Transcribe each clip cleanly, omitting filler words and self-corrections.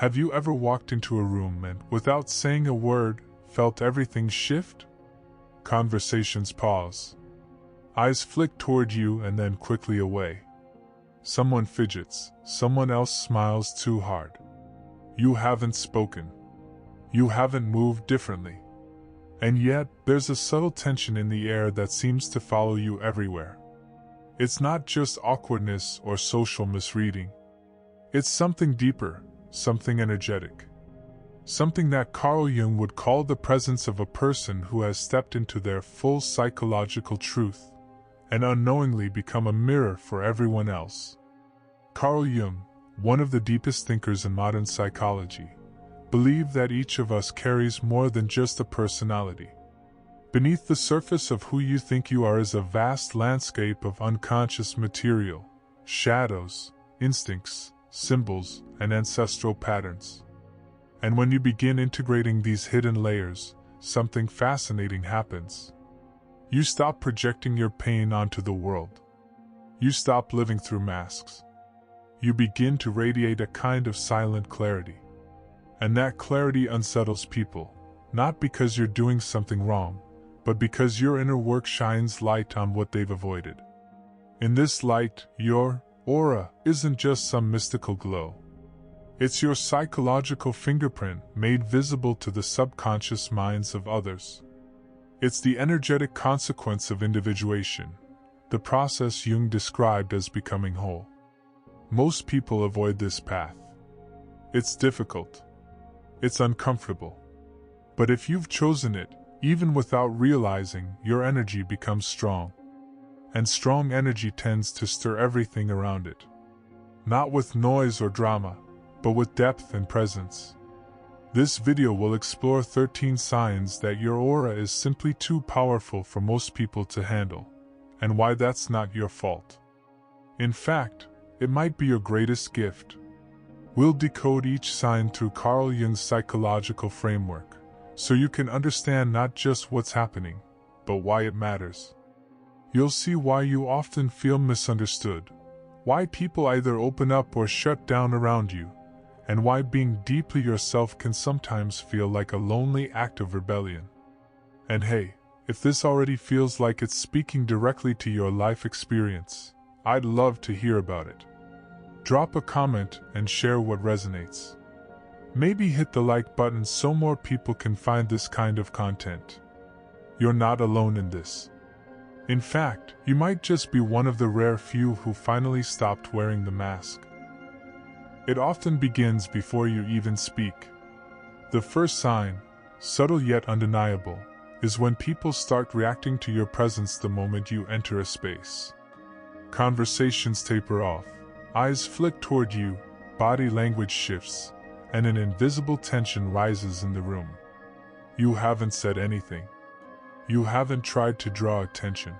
Have you ever walked into a room and, without saying a word, felt everything shift? Conversations pause. Eyes flick toward you and then quickly away. Someone fidgets, someone else smiles too hard. You haven't spoken. You haven't moved differently. And yet, there's a subtle tension in the air that seems to follow you everywhere. It's not just awkwardness or social misreading. It's something deeper, something energetic. Something that Carl Jung would call the presence of a person who has stepped into their full psychological truth and unknowingly become a mirror for everyone else. Carl Jung, one of the deepest thinkers in modern psychology, believed that each of us carries more than just a personality. Beneath the surface of who you think you are is a vast landscape of unconscious material, shadows, instincts, symbols, and ancestral patterns. And when you begin integrating these hidden layers, something fascinating happens. You stop projecting your pain onto the world. You stop living through masks. You begin to radiate a kind of silent clarity. And that clarity unsettles people, not because you're doing something wrong, but because your inner work shines light on what they've avoided. In this light, your aura isn't just some mystical glow. It's your psychological fingerprint made visible to the subconscious minds of others. It's the energetic consequence of individuation, the process Jung described as becoming whole. Most people avoid this path. It's difficult. It's uncomfortable. But if you've chosen it, even without realizing, your energy becomes strong. And strong energy tends to stir everything around it. Not with noise or drama, but with depth and presence. This video will explore 13 signs that your aura is simply too powerful for most people to handle, and why that's not your fault. In fact, it might be your greatest gift. We'll decode each sign through Carl Jung's psychological framework, so you can understand not just what's happening, but why it matters. You'll see why you often feel misunderstood, why people either open up or shut down around you, and why being deeply yourself can sometimes feel like a lonely act of rebellion. And hey, if this already feels like it's speaking directly to your life experience, I'd love to hear about it. Drop a comment and share what resonates. Maybe hit the like button so more people can find this kind of content. You're not alone in this. In fact, you might just be one of the rare few who finally stopped wearing the mask. It often begins before you even speak. The first sign, subtle yet undeniable, is when people start reacting to your presence the moment you enter a space. Conversations taper off, eyes flick toward you, body language shifts, and an invisible tension rises in the room. You haven't said anything. You haven't tried to draw attention.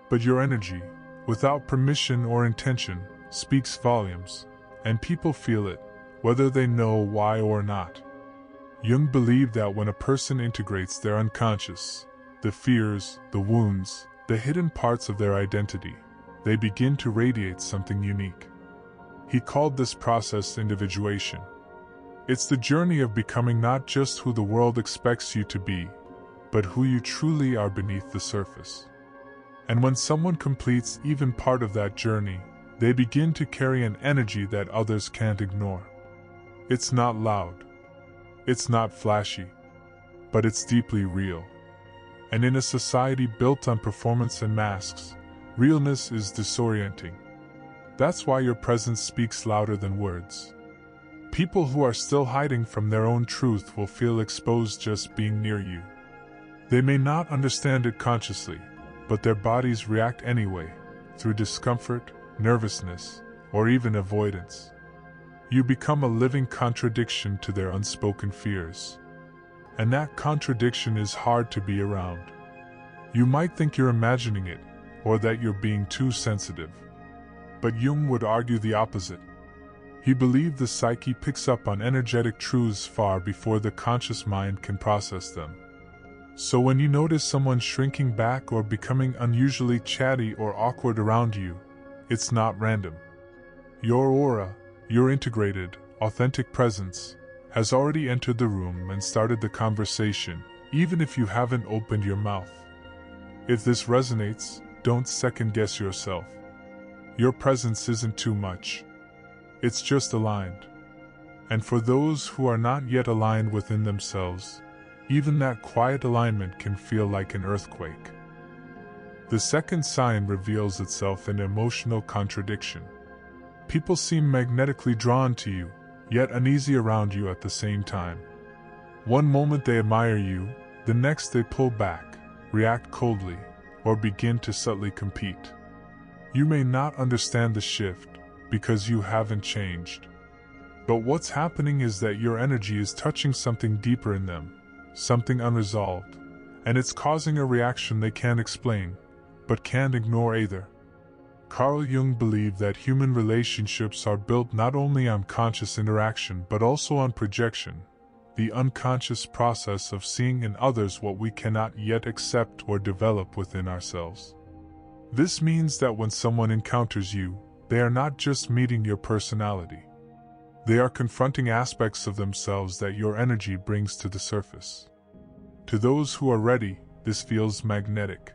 But your energy, without permission or intention, speaks volumes, and people feel it, whether they know why or not. Jung believed that when a person integrates their unconscious, the fears, the wounds, the hidden parts of their identity, they begin to radiate something unique. He called this process individuation. It's the journey of becoming not just who the world expects you to be, but who you truly are beneath the surface. And when someone completes even part of that journey, they begin to carry an energy that others can't ignore. It's not loud. It's not flashy. But it's deeply real. And in a society built on performance and masks, realness is disorienting. That's why your presence speaks louder than words. People who are still hiding from their own truth will feel exposed just being near you. They may not understand it consciously, but their bodies react anyway, through discomfort, nervousness, or even avoidance. You become a living contradiction to their unspoken fears. And that contradiction is hard to be around. You might think you're imagining it, or that you're being too sensitive. But Jung would argue the opposite. He believed the psyche picks up on energetic truths far before the conscious mind can process them. So when you notice someone shrinking back or becoming unusually chatty or awkward around you, it's not random. Your aura, your integrated, authentic presence, has already entered the room and started the conversation, even if you haven't opened your mouth. If this resonates, don't second-guess yourself. Your presence isn't too much. It's just aligned. And for those who are not yet aligned within themselves, even that quiet alignment can feel like an earthquake. The second sign reveals itself in emotional contradiction. People seem magnetically drawn to you, yet uneasy around you at the same time. One moment they admire you, the next they pull back, react coldly, or begin to subtly compete. You may not understand the shift, because you haven't changed. But what's happening is that your energy is touching something deeper in them, something unresolved, and it's causing a reaction they can't explain, but can't ignore either. Carl Jung believed that human relationships are built not only on conscious interaction but also on projection, the unconscious process of seeing in others what we cannot yet accept or develop within ourselves. This means that when someone encounters you, they are not just meeting your personality. They are confronting aspects of themselves that your energy brings to the surface. To those who are ready, this feels magnetic.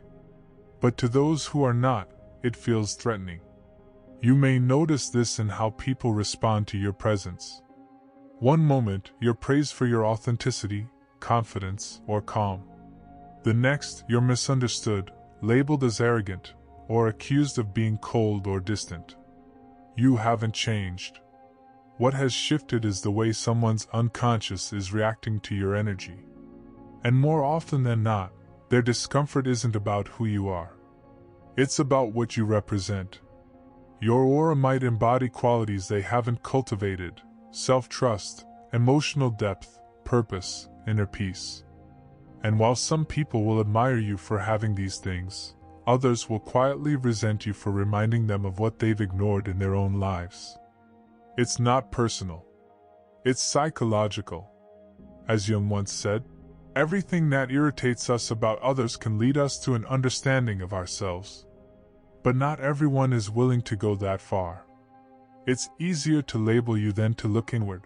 But to those who are not, it feels threatening. You may notice this in how people respond to your presence. One moment, you're praised for your authenticity, confidence, or calm. The next, you're misunderstood, labeled as arrogant, or accused of being cold or distant. You haven't changed. What has shifted is the way someone's unconscious is reacting to your energy. And more often than not, their discomfort isn't about who you are. It's about what you represent. Your aura might embody qualities they haven't cultivated: self-trust, emotional depth, purpose, inner peace. And while some people will admire you for having these things, others will quietly resent you for reminding them of what they've ignored in their own lives. It's not personal. It's psychological. As Jung once said, everything that irritates us about others can lead us to an understanding of ourselves. But not everyone is willing to go that far. It's easier to label you than to look inward.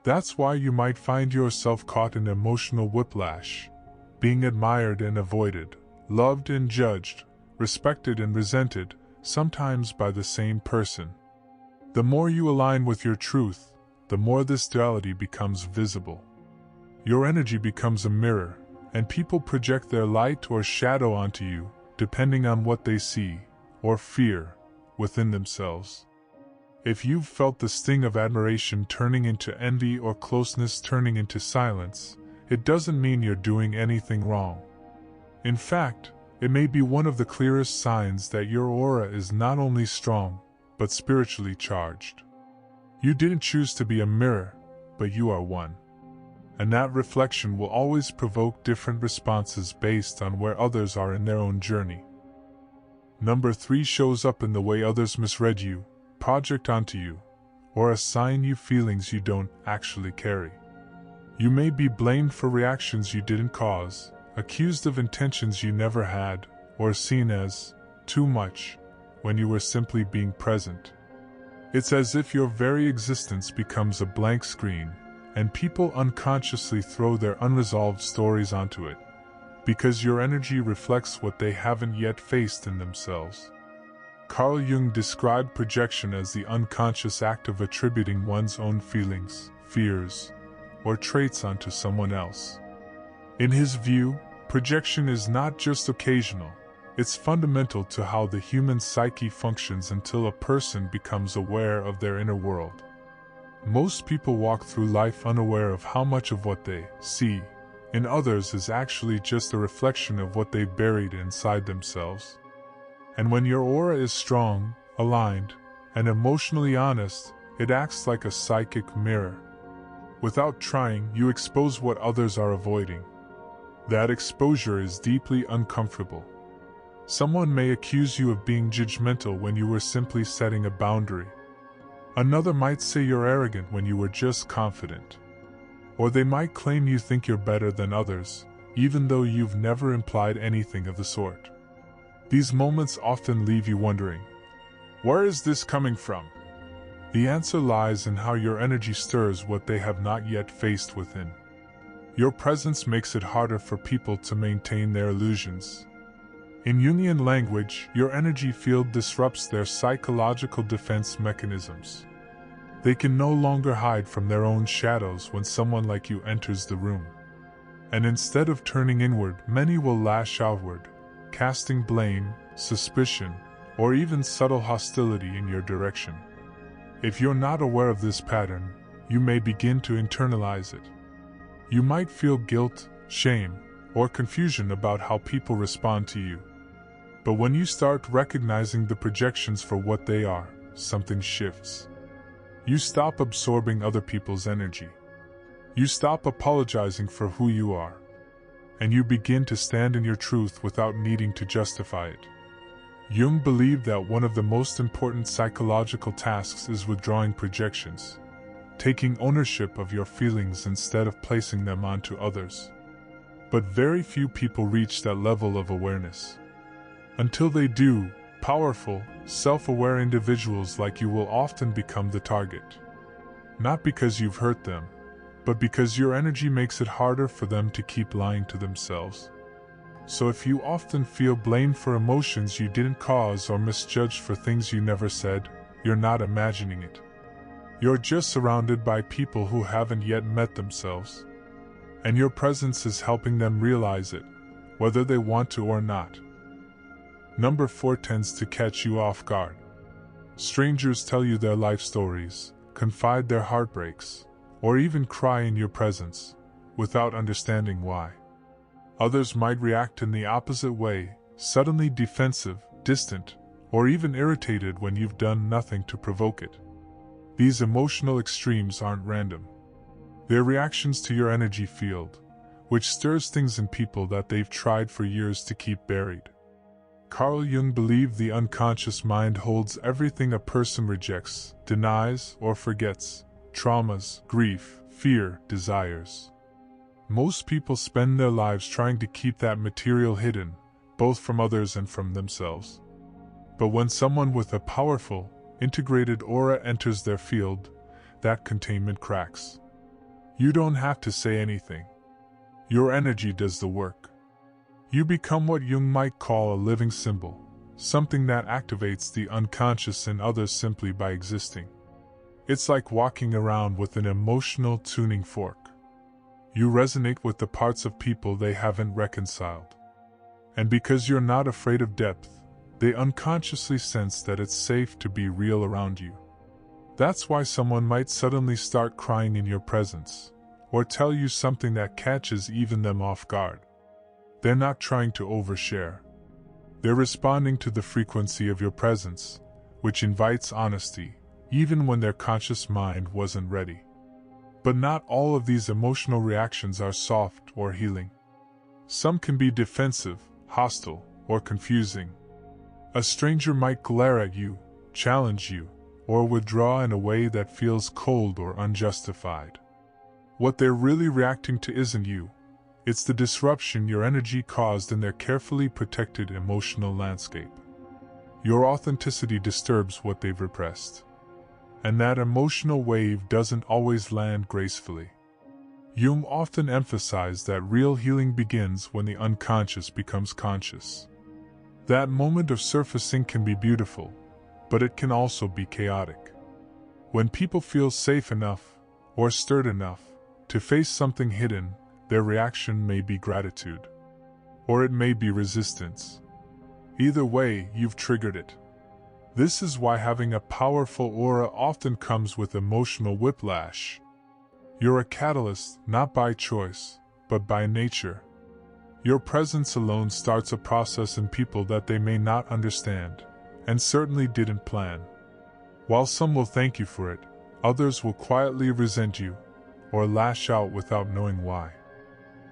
That's why you might find yourself caught in emotional whiplash, being admired and avoided, loved and judged, respected and resented, sometimes by the same person. The more you align with your truth, the more this duality becomes visible. Your energy becomes a mirror, and people project their light or shadow onto you, depending on what they see, or fear, within themselves. If you've felt the sting of admiration turning into envy or closeness turning into silence, it doesn't mean you're doing anything wrong. In fact, it may be one of the clearest signs that your aura is not only strong, but spiritually charged. You didn't choose to be a mirror, but you are one. And that reflection will always provoke different responses based on where others are in their own journey. Number 3 shows up in the way others misread you, project onto you, or assign you feelings you don't actually carry. You may be blamed for reactions you didn't cause, accused of intentions you never had, or seen as too much when you were simply being present. It's as if your very existence becomes a blank screen, and people unconsciously throw their unresolved stories onto it, because your energy reflects what they haven't yet faced in themselves. Carl Jung described projection as the unconscious act of attributing one's own feelings, fears, or traits onto someone else. In his view, projection is not just occasional, it's fundamental to how the human psyche functions until a person becomes aware of their inner world. Most people walk through life unaware of how much of what they see in others is actually just a reflection of what they've buried inside themselves. And when your aura is strong, aligned, and emotionally honest, it acts like a psychic mirror. Without trying, you expose what others are avoiding. That exposure is deeply uncomfortable. Someone may accuse you of being judgmental when you were simply setting a boundary. Another might say you're arrogant when you were just confident. Or they might claim you think you're better than others, even though you've never implied anything of the sort. These moments often leave you wondering, where is this coming from? The answer lies in how your energy stirs what they have not yet faced within. Your presence makes it harder for people to maintain their illusions. In Jungian language, your energy field disrupts their psychological defense mechanisms. They can no longer hide from their own shadows when someone like you enters the room. And instead of turning inward, many will lash outward, casting blame, suspicion, or even subtle hostility in your direction. If you're not aware of this pattern, you may begin to internalize it. You might feel guilt, shame, or confusion about how people respond to you. But when you start recognizing the projections for what they are, something shifts. You stop absorbing other people's energy. You stop apologizing for who you are. And you begin to stand in your truth without needing to justify it. Jung believed that one of the most important psychological tasks is withdrawing projections, taking ownership of your feelings instead of placing them onto others. But very few people reach that level of awareness. Until they do, powerful, self-aware individuals like you will often become the target. Not because you've hurt them, but because your energy makes it harder for them to keep lying to themselves. So if you often feel blamed for emotions you didn't cause or misjudged for things you never said, you're not imagining it. You're just surrounded by people who haven't yet met themselves. And your presence is helping them realize it, whether they want to or not. Number 4 tends to catch you off guard. Strangers tell you their life stories, confide their heartbreaks, or even cry in your presence, without understanding why. Others might react in the opposite way, suddenly defensive, distant, or even irritated when you've done nothing to provoke it. These emotional extremes aren't random. They're reactions to your energy field, which stirs things in people that they've tried for years to keep buried. Carl Jung believed the unconscious mind holds everything a person rejects, denies, or forgets: traumas, grief, fear, desires. Most people spend their lives trying to keep that material hidden, both from others and from themselves. But when someone with a powerful, integrated aura enters their field, that containment cracks. You don't have to say anything. Your energy does the work. You become what Jung might call a living symbol, something that activates the unconscious in others simply by existing. It's like walking around with an emotional tuning fork. You resonate with the parts of people they haven't reconciled. And because you're not afraid of depth, they unconsciously sense that it's safe to be real around you. That's why someone might suddenly start crying in your presence, or tell you something that catches even them off guard. They're not trying to overshare. They're responding to the frequency of your presence, which invites honesty, even when their conscious mind wasn't ready. But not all of these emotional reactions are soft or healing. Some can be defensive, hostile, or confusing. A stranger might glare at you, challenge you, or withdraw in a way that feels cold or unjustified. What they're really reacting to isn't you. It's the disruption your energy caused in their carefully protected emotional landscape. Your authenticity disturbs what they've repressed. And that emotional wave doesn't always land gracefully. Jung often emphasized that real healing begins when the unconscious becomes conscious. That moment of surfacing can be beautiful, but it can also be chaotic. When people feel safe enough, or stirred enough, to face something hidden, their reaction may be gratitude. Or it may be resistance. Either way, you've triggered it. This is why having a powerful aura often comes with emotional whiplash. You're a catalyst, not by choice, but by nature. Your presence alone starts a process in people that they may not understand, and certainly didn't plan. While some will thank you for it, others will quietly resent you, or lash out without knowing why.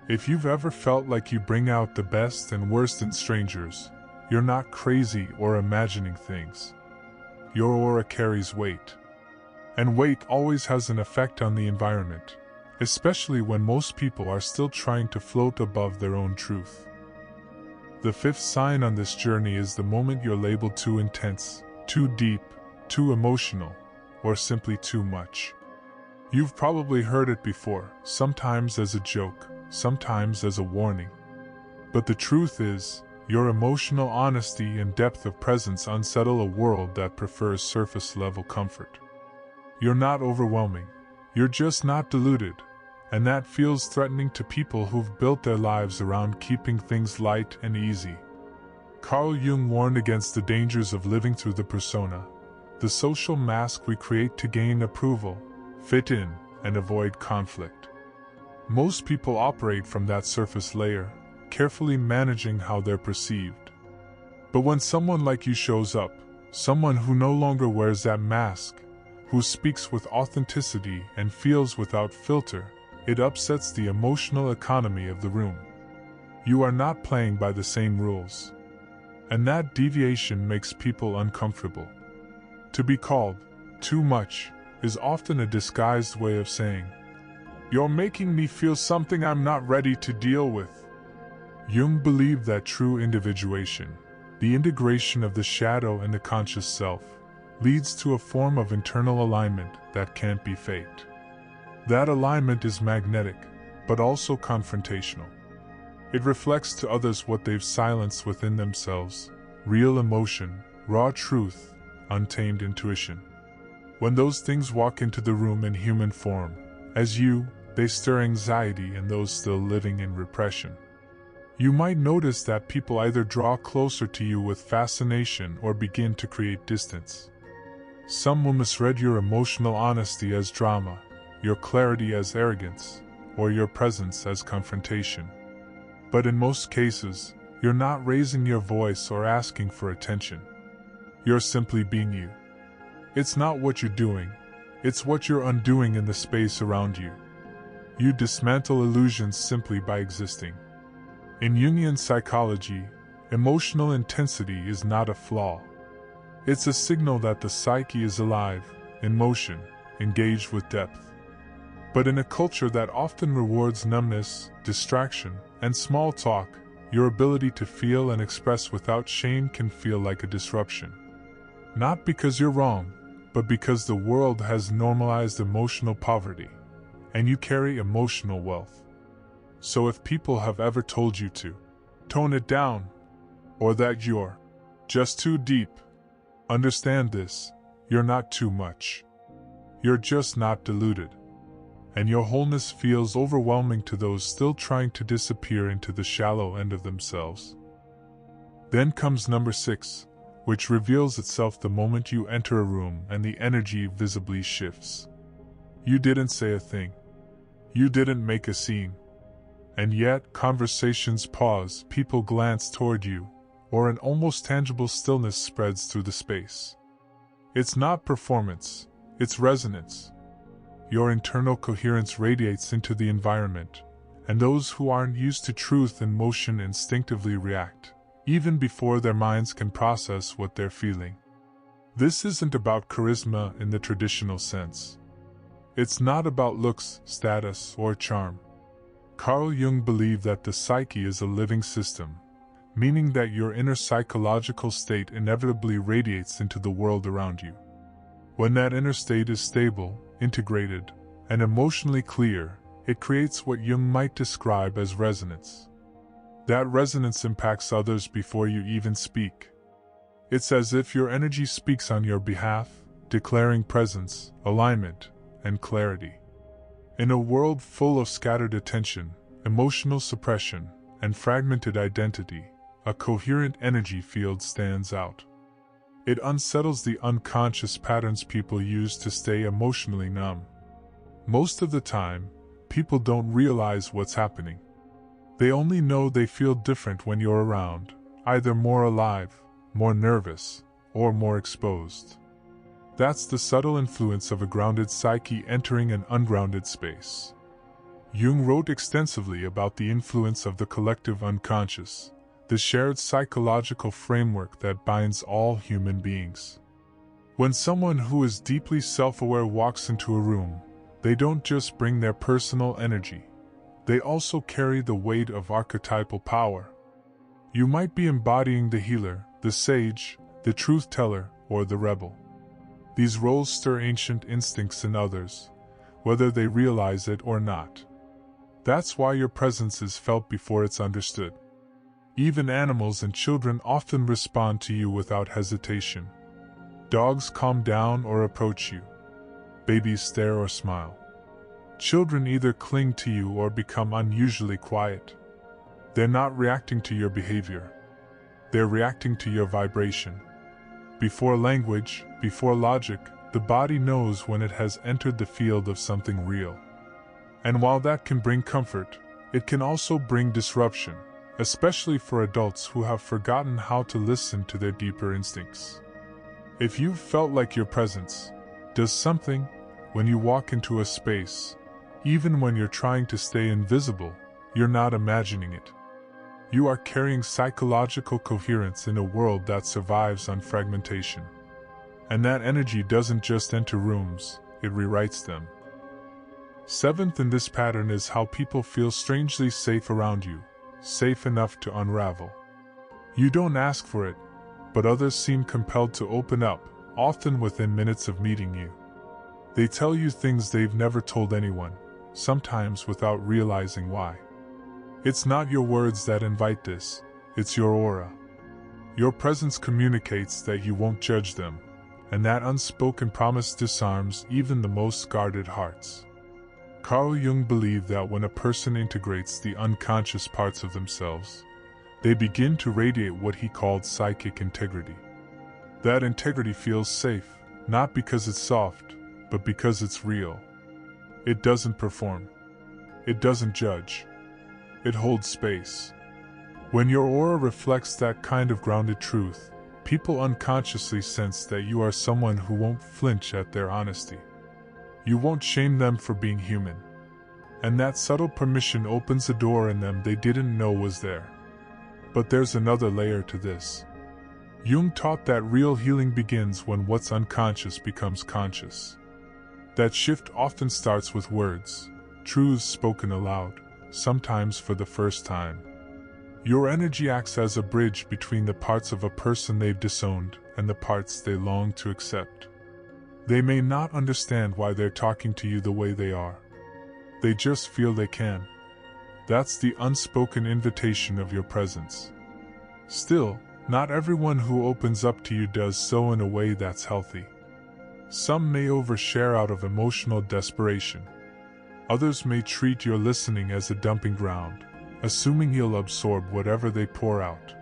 If you've ever felt like you bring out the best and worst in strangers, you're not crazy or imagining things. Your aura carries weight. And weight always has an effect on the environment, especially when most people are still trying to float above their own truth. The 5th sign on this journey is the moment you're labeled too intense, too deep, too emotional, or simply too much. You've probably heard it before, sometimes as a joke, sometimes as a warning. But the truth is, your emotional honesty and depth of presence unsettle a world that prefers surface-level comfort. You're not overwhelming, you're just not deluded, and that feels threatening to people who've built their lives around keeping things light and easy. Carl Jung warned against the dangers of living through the persona, the social mask we create to gain approval, fit in, and avoid conflict. Most people operate from that surface layer, carefully managing how they're perceived. But when someone like you shows up, someone who no longer wears that mask, who speaks with authenticity and feels without filter, it upsets the emotional economy of the room. You are not playing by the same rules. And that deviation makes people uncomfortable. To be called too much is often a disguised way of saying, "You're making me feel something I'm not ready to deal with." Jung believed that true individuation, the integration of the shadow and the conscious self, leads to a form of internal alignment that can't be faked. That alignment is magnetic, but also confrontational. It reflects to others what they've silenced within themselves: real emotion, raw truth, untamed intuition. When those things walk into the room in human form, as you, they stir anxiety in those still living in repression. You might notice that people either draw closer to you with fascination or begin to create distance. Some will misread your emotional honesty as drama, your clarity as arrogance, or your presence as confrontation. But in most cases, you're not raising your voice or asking for attention. You're simply being you. It's not what you're doing, it's what you're undoing in the space around you. You dismantle illusions simply by existing. In Jungian psychology, emotional intensity is not a flaw. It's a signal that the psyche is alive, in motion, engaged with depth. But in a culture that often rewards numbness, distraction, and small talk, your ability to feel and express without shame can feel like a disruption. Not because you're wrong, but because the world has normalized emotional poverty, and you carry emotional wealth. So if people have ever told you to tone it down, or that you're just too deep, understand this: you're not too much. You're just not deluded. And your wholeness feels overwhelming to those still trying to disappear into the shallow end of themselves. Then comes number 6, which reveals itself the moment you enter a room and the energy visibly shifts. You didn't say a thing. You didn't make a scene. And yet, conversations pause, people glance toward you, or an almost tangible stillness spreads through the space. It's not performance, it's resonance. Your internal coherence radiates into the environment, and those who aren't used to truth and motion instinctively react, even before their minds can process what they're feeling. This isn't about charisma in the traditional sense. It's not about looks, status, or charm. Carl Jung believed that the psyche is a living system, meaning that your inner psychological state inevitably radiates into the world around you. When that inner state is stable, integrated, and emotionally clear, it creates what Jung might describe as resonance. That resonance impacts others before you even speak. It's as if your energy speaks on your behalf, declaring presence, alignment, and clarity. In a world full of scattered attention, emotional suppression, and fragmented identity, a coherent energy field stands out. It unsettles the unconscious patterns people use to stay emotionally numb. Most of the time, people don't realize what's happening. They only know they feel different when you're around, either more alive, more nervous, or more exposed. That's the subtle influence of a grounded psyche entering an ungrounded space. Jung wrote extensively about the influence of the collective unconscious, the shared psychological framework that binds all human beings. When someone who is deeply self-aware walks into a room, they don't just bring their personal energy, they also carry the weight of archetypal power. You might be embodying the healer, the sage, the truth teller, or the rebel. These roles stir ancient instincts in others, whether they realize it or not. That's why your presence is felt before it's understood. Even animals and children often respond to you without hesitation. Dogs calm down or approach you. Babies stare or smile. Children either cling to you or become unusually quiet. They're not reacting to your behavior. They're reacting to your vibration. Before language, before logic, the body knows when it has entered the field of something real. And while that can bring comfort, it can also bring disruption, especially for adults who have forgotten how to listen to their deeper instincts. If you've felt like your presence does something when you walk into a space, even when you're trying to stay invisible, you're not imagining it. You are carrying psychological coherence in a world that survives on fragmentation. And that energy doesn't just enter rooms, it rewrites them. Seventh in this pattern is how people feel strangely safe around you, safe enough to unravel. You don't ask for it, but others seem compelled to open up, often within minutes of meeting you. They tell you things they've never told anyone, sometimes without realizing why. It's not your words that invite this, it's your aura. Your presence communicates that you won't judge them, and that unspoken promise disarms even the most guarded hearts. Carl Jung believed that when a person integrates the unconscious parts of themselves, they begin to radiate what he called psychic integrity. That integrity feels safe, not because it's soft, but because it's real. It doesn't perform. It doesn't judge. It holds space. When your aura reflects that kind of grounded truth, people unconsciously sense that you are someone who won't flinch at their honesty. You won't shame them for being human. And that subtle permission opens a door in them they didn't know was there. But there's another layer to this. Jung taught that real healing begins when what's unconscious becomes conscious. That shift often starts with words, truths spoken aloud, sometimes for the first time. Your energy acts as a bridge between the parts of a person they've disowned and the parts they long to accept. They may not understand why they're talking to you the way they are. They just feel they can. That's the unspoken invitation of your presence. Still, not everyone who opens up to you does so in a way that's healthy. Some may overshare out of emotional desperation. Others may treat your listening as a dumping ground, assuming you'll absorb whatever they pour out.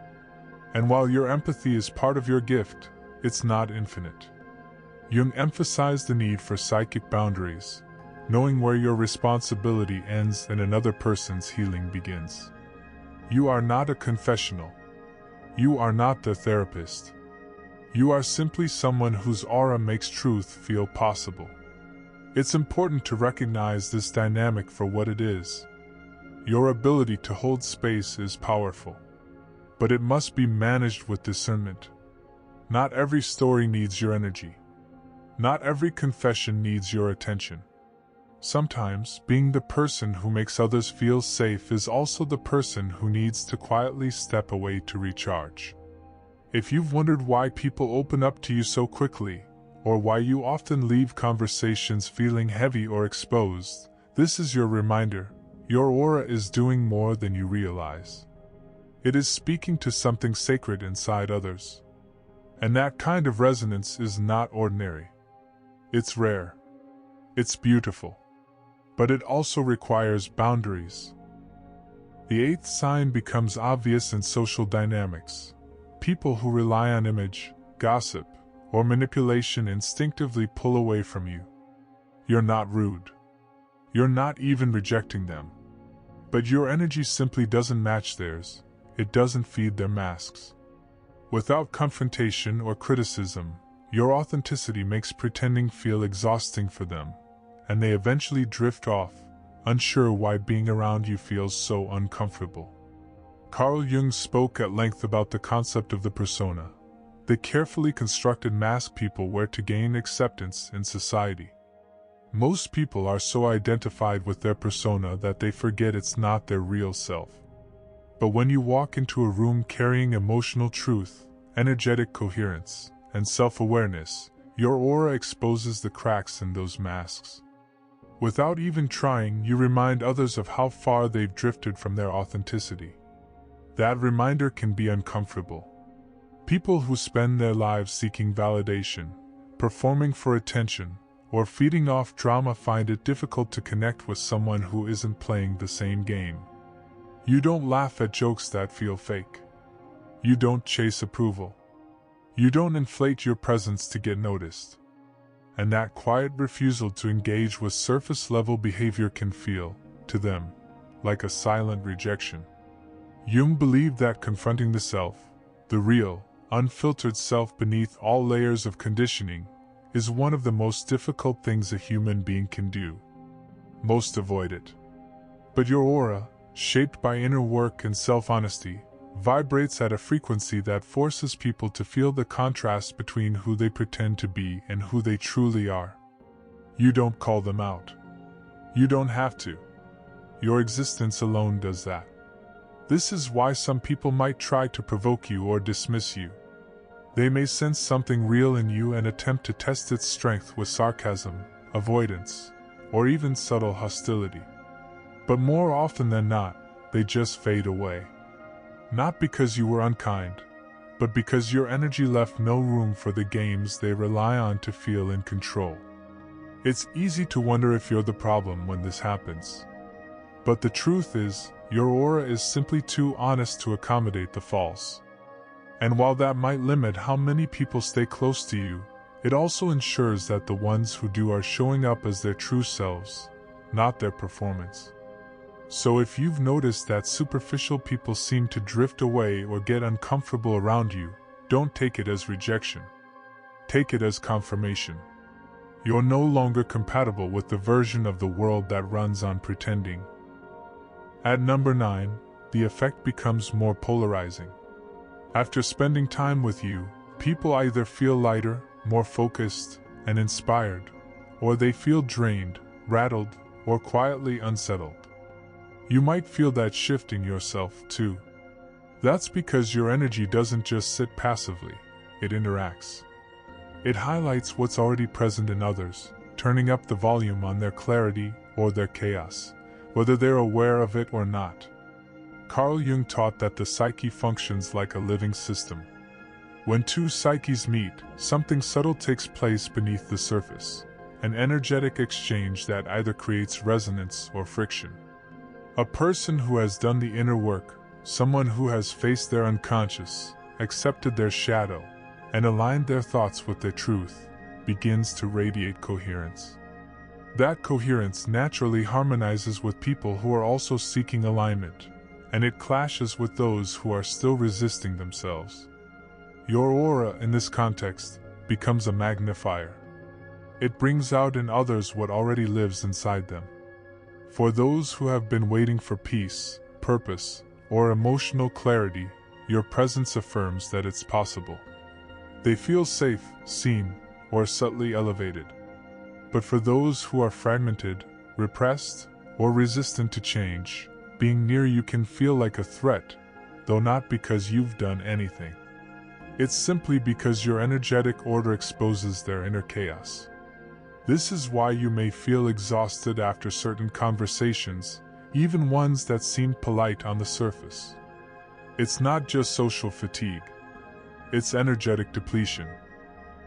And while your empathy is part of your gift, it's not infinite. Jung emphasized the need for psychic boundaries, knowing where your responsibility ends and another person's healing begins. You are not a confessional. You are not the therapist. You are simply someone whose aura makes truth feel possible. It's important to recognize this dynamic for what it is. Your ability to hold space is powerful, but it must be managed with discernment. Not every story needs your energy. Not every confession needs your attention. Sometimes, being the person who makes others feel safe is also the person who needs to quietly step away to recharge. If you've wondered why people open up to you so quickly, or why you often leave conversations feeling heavy or exposed, this is your reminder. Your aura is doing more than you realize. It is speaking to something sacred inside others. And that kind of resonance is not ordinary. It's rare. It's beautiful. But it also requires boundaries. The eighth sign becomes obvious in social dynamics. People who rely on image, gossip, or manipulation instinctively pull away from you. You're not rude. You're not even rejecting them. But your energy simply doesn't match theirs. It doesn't feed their masks. Without confrontation or criticism, your authenticity makes pretending feel exhausting for them, and they eventually drift off, unsure why being around you feels so uncomfortable. Carl Jung spoke at length about the concept of the persona, the carefully constructed mask people wear to gain acceptance in society. Most people are so identified with their persona that they forget it's not their real self. But when you walk into a room carrying emotional truth, energetic coherence, and self-awareness, Your aura exposes the cracks in those masks. Without even trying, you remind others of how far they've drifted from their authenticity. That reminder can be uncomfortable. People who spend their lives seeking validation, performing for attention, or feeding off drama find it difficult to connect with someone who isn't playing the same game. You don't laugh at jokes that feel fake. You don't chase approval. You don't inflate your presence to get noticed. And that quiet refusal to engage with surface-level behavior can feel, to them, like a silent rejection. Jung believed that confronting the self, the real, unfiltered self beneath all layers of conditioning, is one of the most difficult things a human being can do. Most avoid it. But your aura, shaped by inner work and self-honesty, vibrates at a frequency that forces people to feel the contrast between who they pretend to be and who they truly are. You don't call them out. You don't have to. Your existence alone does that. This is why some people might try to provoke you or dismiss you. They may sense something real in you and attempt to test its strength with sarcasm, avoidance, or even subtle hostility. But more often than not, they just fade away. Not because you were unkind, but because your energy left no room for the games they rely on to feel in control. It's easy to wonder if you're the problem when this happens. But the truth is, your aura is simply too honest to accommodate the false. And while that might limit how many people stay close to you, it also ensures that the ones who do are showing up as their true selves, not their performance. So if you've noticed that superficial people seem to drift away or get uncomfortable around you, don't take it as rejection. Take it as confirmation. You're no longer compatible with the version of the world that runs on pretending. At number 9, the effect becomes more polarizing. After spending time with you, people either feel lighter, more focused, and inspired, or they feel drained, rattled, or quietly unsettled. You might feel that shift in yourself, too. That's because your energy doesn't just sit passively, it interacts. It highlights what's already present in others, turning up the volume on their clarity or their chaos, whether they're aware of it or not. Carl Jung taught that the psyche functions like a living system. When two psyches meet, something subtle takes place beneath the surface, an energetic exchange that either creates resonance or friction. A person who has done the inner work, someone who has faced their unconscious, accepted their shadow, and aligned their thoughts with their truth, begins to radiate coherence. That coherence naturally harmonizes with people who are also seeking alignment, and it clashes with those who are still resisting themselves. Your aura, in this context, becomes a magnifier. It brings out in others what already lives inside them. For those who have been waiting for peace, purpose, or emotional clarity, your presence affirms that it's possible. They feel safe, seen, or subtly elevated. But for those who are fragmented, repressed, or resistant to change, being near you can feel like a threat, though not because you've done anything. It's simply because your energetic order exposes their inner chaos. This is why you may feel exhausted after certain conversations, even ones that seem polite on the surface. It's not just social fatigue. It's energetic depletion.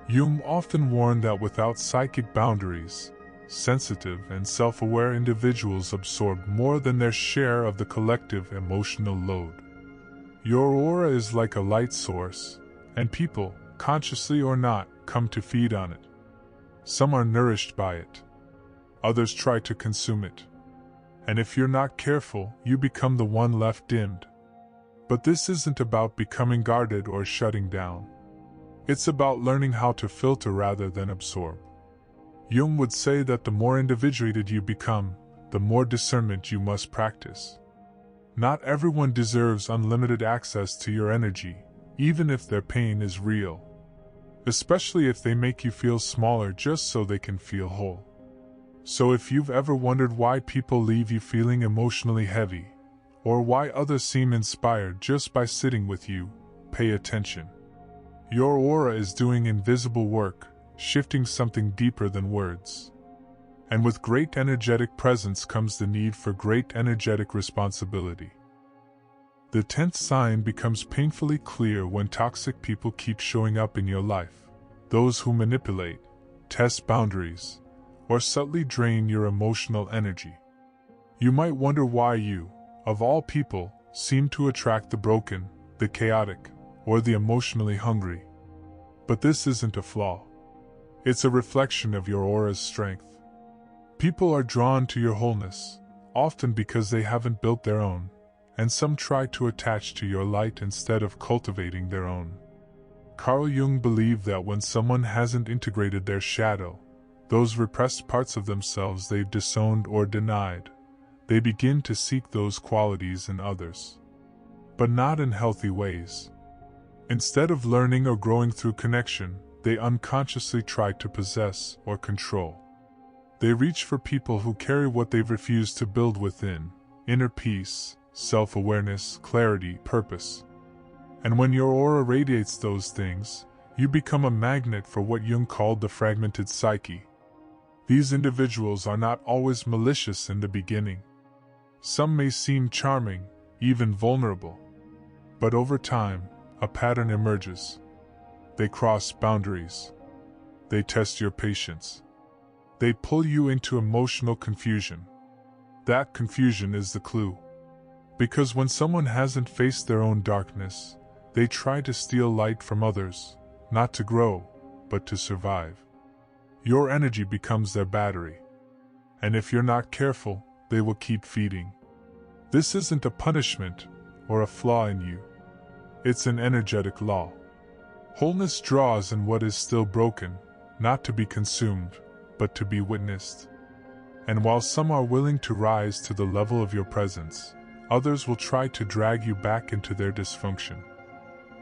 Jung often warned that without psychic boundaries, sensitive and self-aware individuals absorb more than their share of the collective emotional load. Your aura is like a light source, and people, consciously or not, come to feed on it. Some are nourished by it. Others try to consume it. And if you're not careful, you become the one left dimmed. But this isn't about becoming guarded or shutting down. It's about learning how to filter rather than absorb. Jung would say that the more individuated you become, the more discernment you must practice. Not everyone deserves unlimited access to your energy, even if their pain is real. Especially if they make you feel smaller just so they can feel whole. So if you've ever wondered why people leave you feeling emotionally heavy, or why others seem inspired just by sitting with you, pay attention. Your aura is doing invisible work, shifting something deeper than words. And with great energetic presence comes the need for great energetic responsibility. The 10th sign becomes painfully clear when toxic people keep showing up in your life. Those who manipulate, test boundaries, or subtly drain your emotional energy. You might wonder why you, of all people, seem to attract the broken, the chaotic, or the emotionally hungry. But this isn't a flaw. It's a reflection of your aura's strength. People are drawn to your wholeness, often because they haven't built their own, and some try to attach to your light instead of cultivating their own. Carl Jung believed that when someone hasn't integrated their shadow, those repressed parts of themselves they've disowned or denied, they begin to seek those qualities in others. But not in healthy ways. Instead of learning or growing through connection, they unconsciously try to possess or control. They reach for people who carry what they've refused to build within: inner peace, self-awareness, clarity, purpose. And when your aura radiates those things, you become a magnet for what Jung called the fragmented psyche. These individuals are not always malicious in the beginning. Some may seem charming, even vulnerable. But over time, a pattern emerges. They cross boundaries. They test your patience. They pull you into emotional confusion. That confusion is the clue. Because when someone hasn't faced their own darkness, they try to steal light from others, not to grow, but to survive. Your energy becomes their battery. And if you're not careful, they will keep feeding. This isn't a punishment or a flaw in you. It's an energetic law. Wholeness draws in what is still broken, not to be consumed, but to be witnessed. And while some are willing to rise to the level of your presence, others will try to drag you back into their dysfunction.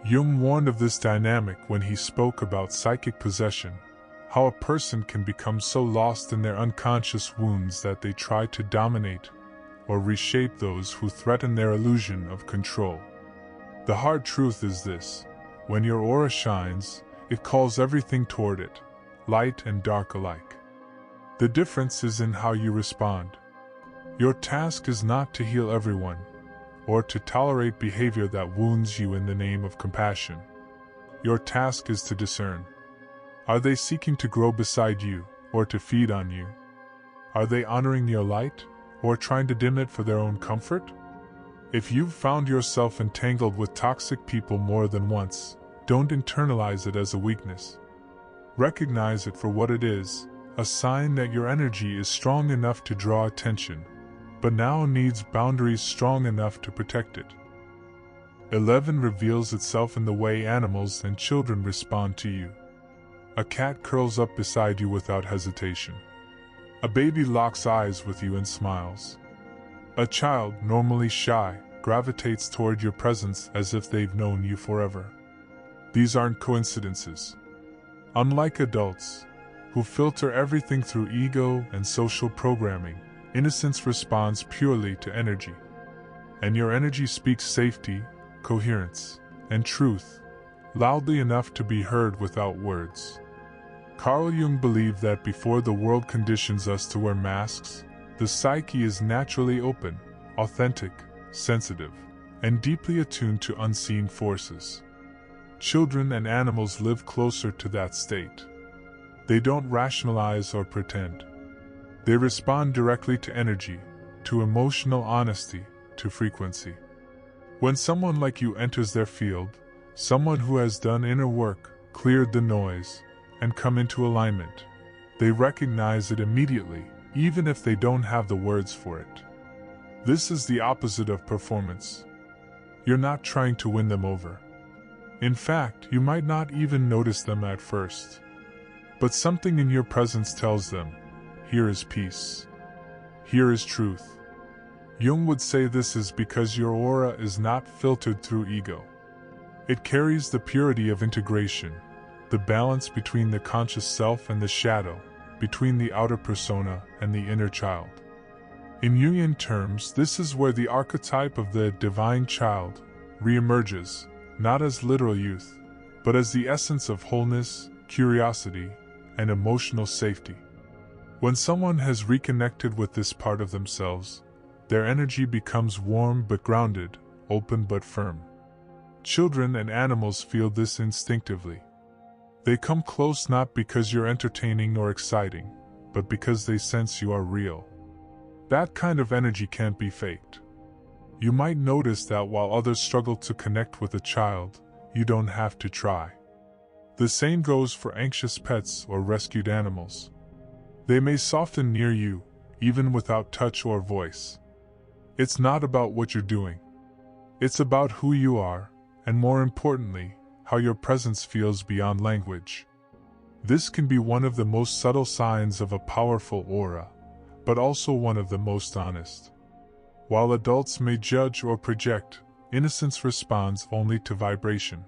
Jung warned of this dynamic when he spoke about psychic possession, how a person can become so lost in their unconscious wounds that they try to dominate or reshape those who threaten their illusion of control. The hard truth is this: when your aura shines, it calls everything toward it, light and dark alike. The difference is in how you respond. Your task is not to heal everyone, or to tolerate behavior that wounds you in the name of compassion. Your task is to discern. Are they seeking to grow beside you, or to feed on you? Are they honoring your light, or trying to dim it for their own comfort? If you've found yourself entangled with toxic people more than once, don't internalize it as a weakness. Recognize it for what it is, a sign that your energy is strong enough to draw attention, but now needs boundaries strong enough to protect it. 11 reveals itself in the way animals and children respond to you. A cat curls up beside you without hesitation. A baby locks eyes with you and smiles. A child, normally shy, gravitates toward your presence as if they've known you forever. These aren't coincidences. Unlike adults, who filter everything through ego and social programming, innocence responds purely to energy. And your energy speaks safety, coherence, and truth, loudly enough to be heard without words. Carl Jung believed that before the world conditions us to wear masks, the psyche is naturally open, authentic, sensitive, and deeply attuned to unseen forces. Children and animals live closer to that state. They don't rationalize or pretend. They respond directly to energy, to emotional honesty, to frequency. When someone like you enters their field, someone who has done inner work, cleared the noise, and come into alignment, they recognize it immediately, even if they don't have the words for it. This is the opposite of performance. You're not trying to win them over. In fact, you might not even notice them at first. But something in your presence tells them, here is peace. Here is truth. Jung would say this is because your aura is not filtered through ego. It carries the purity of integration, the balance between the conscious self and the shadow, between the outer persona and the inner child. In Jungian terms, this is where the archetype of the divine child reemerges, not as literal youth, but as the essence of wholeness, curiosity, and emotional safety. When someone has reconnected with this part of themselves, their energy becomes warm but grounded, open but firm. Children and animals feel this instinctively. They come close not because you're entertaining or exciting, but because they sense you are real. That kind of energy can't be faked. You might notice that while others struggle to connect with a child, you don't have to try. The same goes for anxious pets or rescued animals. They may soften near you, even without touch or voice. It's not about what you're doing. It's about who you are, and more importantly, how your presence feels beyond language. This can be one of the most subtle signs of a powerful aura, but also one of the most honest. While adults may judge or project, innocence responds only to vibration.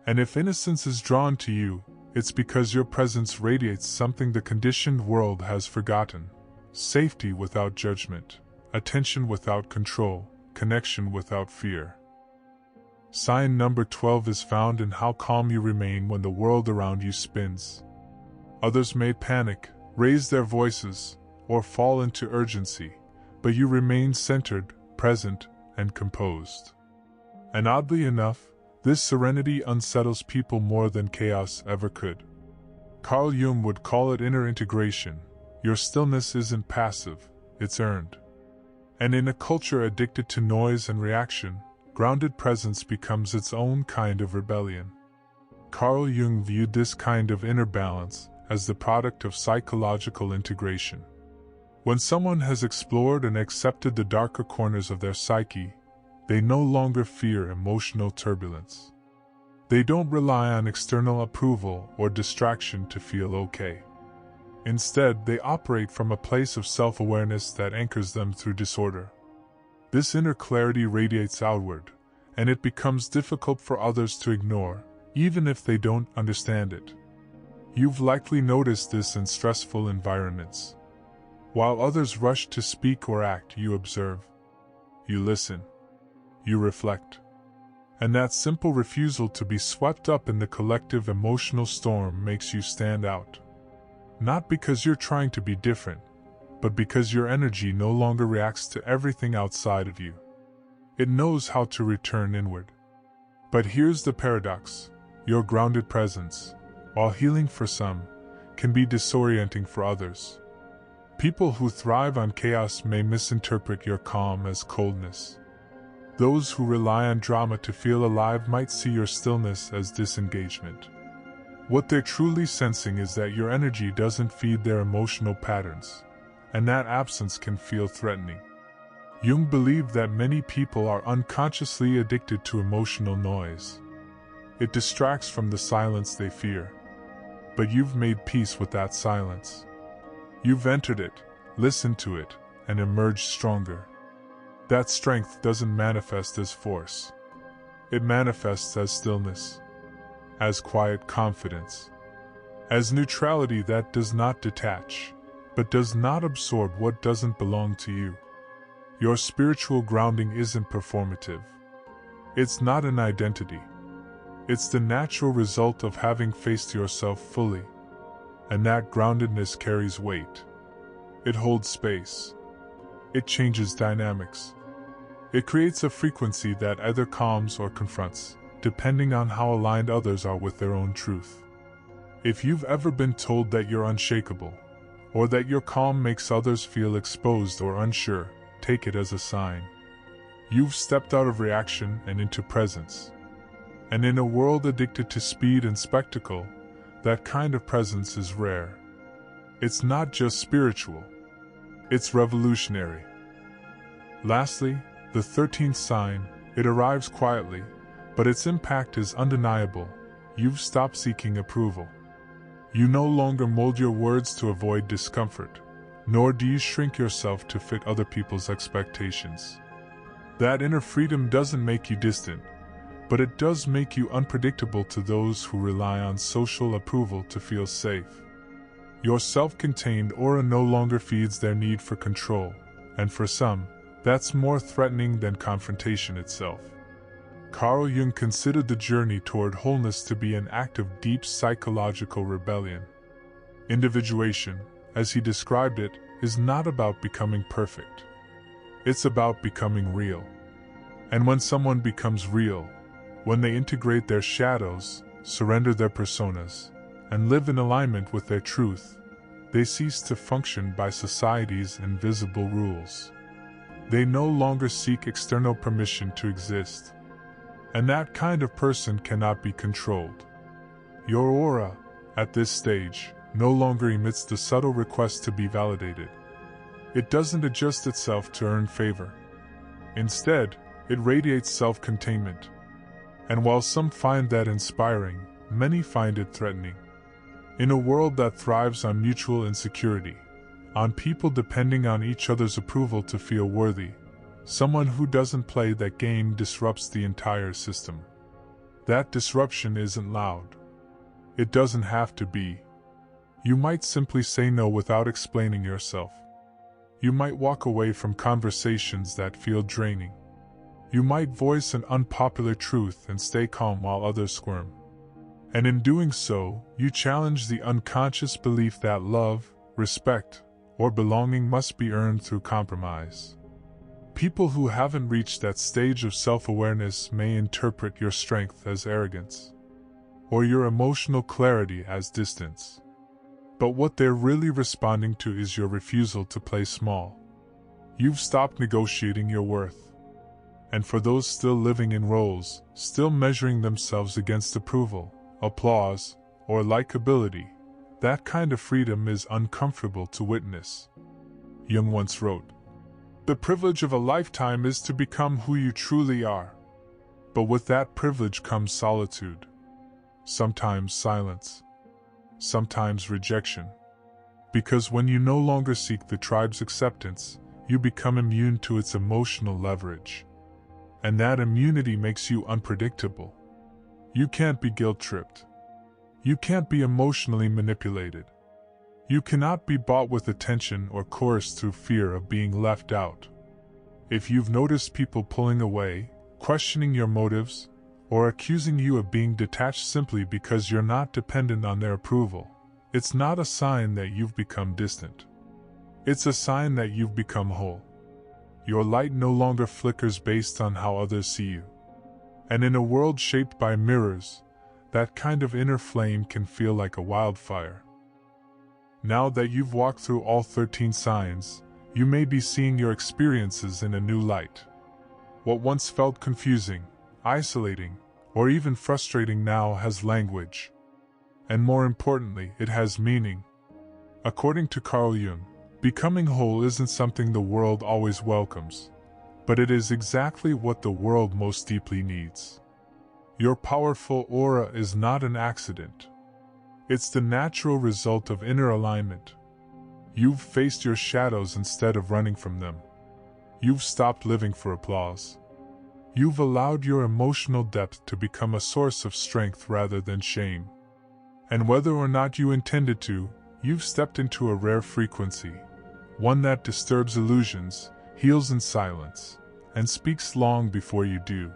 And if innocence is drawn to you, it's because your presence radiates something the conditioned world has forgotten: safety without judgment, attention without control, connection without fear. Sign number 12 is found in how calm you remain when the world around you spins. Others may panic, raise their voices, or fall into urgency, but you remain centered, present, and composed. And oddly enough, this serenity unsettles people more than chaos ever could. Carl Jung would call it inner integration. Your stillness isn't passive, it's earned. And in a culture addicted to noise and reaction, grounded presence becomes its own kind of rebellion. Carl Jung viewed this kind of inner balance as the product of psychological integration. When someone has explored and accepted the darker corners of their psyche, they no longer fear emotional turbulence. They don't rely on external approval or distraction to feel okay. Instead, they operate from a place of self-awareness that anchors them through disorder. This inner clarity radiates outward, and it becomes difficult for others to ignore, even if they don't understand it. You've likely noticed this in stressful environments. While others rush to speak or act, you observe. You listen. You reflect. And that simple refusal to be swept up in the collective emotional storm makes you stand out. Not because you're trying to be different, but because your energy no longer reacts to everything outside of you. It knows how to return inward. But here's the paradox: your grounded presence, while healing for some, can be disorienting for others. People who thrive on chaos may misinterpret your calm as coldness. Those who rely on drama to feel alive might see your stillness as disengagement. What they're truly sensing is that your energy doesn't feed their emotional patterns, and that absence can feel threatening. Jung believed that many people are unconsciously addicted to emotional noise. It distracts from the silence they fear. But you've made peace with that silence. You've entered it, listened to it, and emerged stronger. That strength doesn't manifest as force. It manifests as stillness, as quiet confidence, as neutrality that does not detach, but does not absorb what doesn't belong to you. Your spiritual grounding isn't performative. It's not an identity. It's the natural result of having faced yourself fully. And that groundedness carries weight. It holds space. It changes dynamics. It creates a frequency that either calms or confronts, depending on how aligned others are with their own truth. If you've ever been told that you're unshakable, or that your calm makes others feel exposed or unsure, take it as a sign. You've stepped out of reaction and into presence. And in a world addicted to speed and spectacle, that kind of presence is rare. It's not just spiritual. It's revolutionary. Lastly, the 13th sign, it arrives quietly, but its impact is undeniable. You've stopped seeking approval. You no longer mold your words to avoid discomfort, nor do you shrink yourself to fit other people's expectations. That inner freedom doesn't make you distant, but it does make you unpredictable to those who rely on social approval to feel safe. Your self-contained aura no longer feeds their need for control, and for some, that's more threatening than confrontation itself. Carl Jung considered the journey toward wholeness to be an act of deep psychological rebellion. Individuation, as he described it, is not about becoming perfect. It's about becoming real. And when someone becomes real, when they integrate their shadows, surrender their personas, and live in alignment with their truth, they cease to function by society's invisible rules. They no longer seek external permission to exist. And that kind of person cannot be controlled. Your aura, at this stage, no longer emits the subtle request to be validated. It doesn't adjust itself to earn favor. Instead, it radiates self-containment. And while some find that inspiring, many find it threatening. In a world that thrives on mutual insecurity, on people depending on each other's approval to feel worthy, someone who doesn't play that game disrupts the entire system. That disruption isn't loud. It doesn't have to be. You might simply say no without explaining yourself. You might walk away from conversations that feel draining. You might voice an unpopular truth and stay calm while others squirm. And in doing so, you challenge the unconscious belief that love, respect, or belonging must be earned through compromise. People who haven't reached that stage of self-awareness may interpret your strength as arrogance, or your emotional clarity as distance. But what they're really responding to is your refusal to play small. You've stopped negotiating your worth. And for those still living in roles, still measuring themselves against approval, applause, or likability, that kind of freedom is uncomfortable to witness. Jung once wrote, "The privilege of a lifetime is to become who you truly are. But with that privilege comes solitude. Sometimes silence. Sometimes rejection. Because when you no longer seek the tribe's acceptance, you become immune to its emotional leverage. And that immunity makes you unpredictable. You can't be guilt-tripped. You can't be emotionally manipulated. You cannot be bought with attention or coerced through fear of being left out. If you've noticed people pulling away, questioning your motives, or accusing you of being detached simply because you're not dependent on their approval, it's not a sign that you've become distant. It's a sign that you've become whole. Your light no longer flickers based on how others see you. And in a world shaped by mirrors, that kind of inner flame can feel like a wildfire. Now that you've walked through all 13 signs, you may be seeing your experiences in a new light. What once felt confusing, isolating, or even frustrating now has language. And more importantly, it has meaning. According to Carl Jung, becoming whole isn't something the world always welcomes, but it is exactly what the world most deeply needs. Your powerful aura is not an accident. It's the natural result of inner alignment. You've faced your shadows instead of running from them. You've stopped living for applause. You've allowed your emotional depth to become a source of strength rather than shame. And whether or not you intended to, you've stepped into a rare frequency, one that disturbs illusions, heals in silence, and speaks long before you do.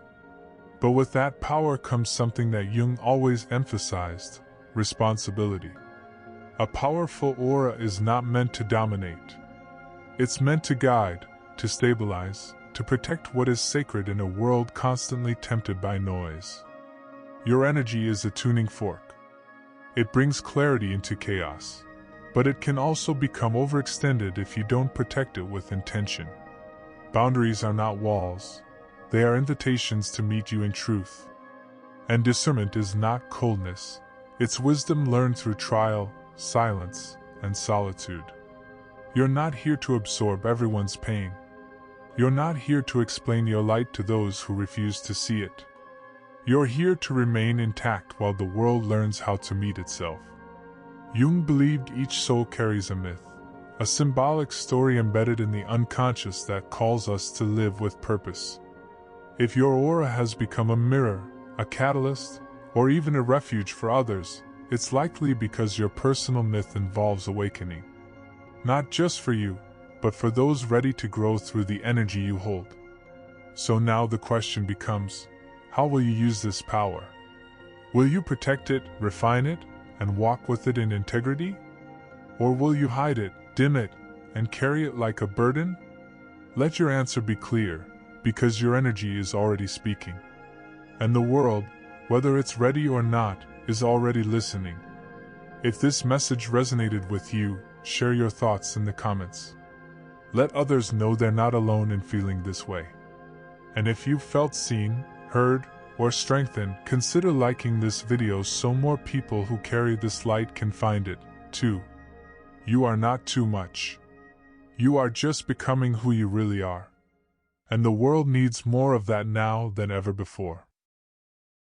But with that power comes something that Jung always emphasized: responsibility. A powerful aura is not meant to dominate. It's meant to guide, to stabilize, to protect what is sacred in a world constantly tempted by noise. Your energy is a tuning fork. It brings clarity into chaos, but it can also become overextended if you don't protect it with intention. Boundaries are not walls. They are invitations to meet you in truth. And discernment is not coldness. It's wisdom learned through trial, silence, and solitude. You're not here to absorb everyone's pain. You're not here to explain your light to those who refuse to see it. You're here to remain intact while the world learns how to meet itself. Jung believed each soul carries a myth, a symbolic story embedded in the unconscious that calls us to live with purpose. If your aura has become a mirror, a catalyst, or even a refuge for others, it's likely because your personal myth involves awakening. Not just for you, but for those ready to grow through the energy you hold. So now the question becomes, how will you use this power? Will you protect it, refine it, and walk with it in integrity? Or will you hide it, dim it, and carry it like a burden? Let your answer be clear, because your energy is already speaking. And the world, whether it's ready or not, is already listening. If this message resonated with you, share your thoughts in the comments. Let others know they're not alone in feeling this way. And if you felt seen, heard, or strengthened, consider liking this video so more people who carry this light can find it, too. You are not too much. You are just becoming who you really are. And the world needs more of that now than ever before.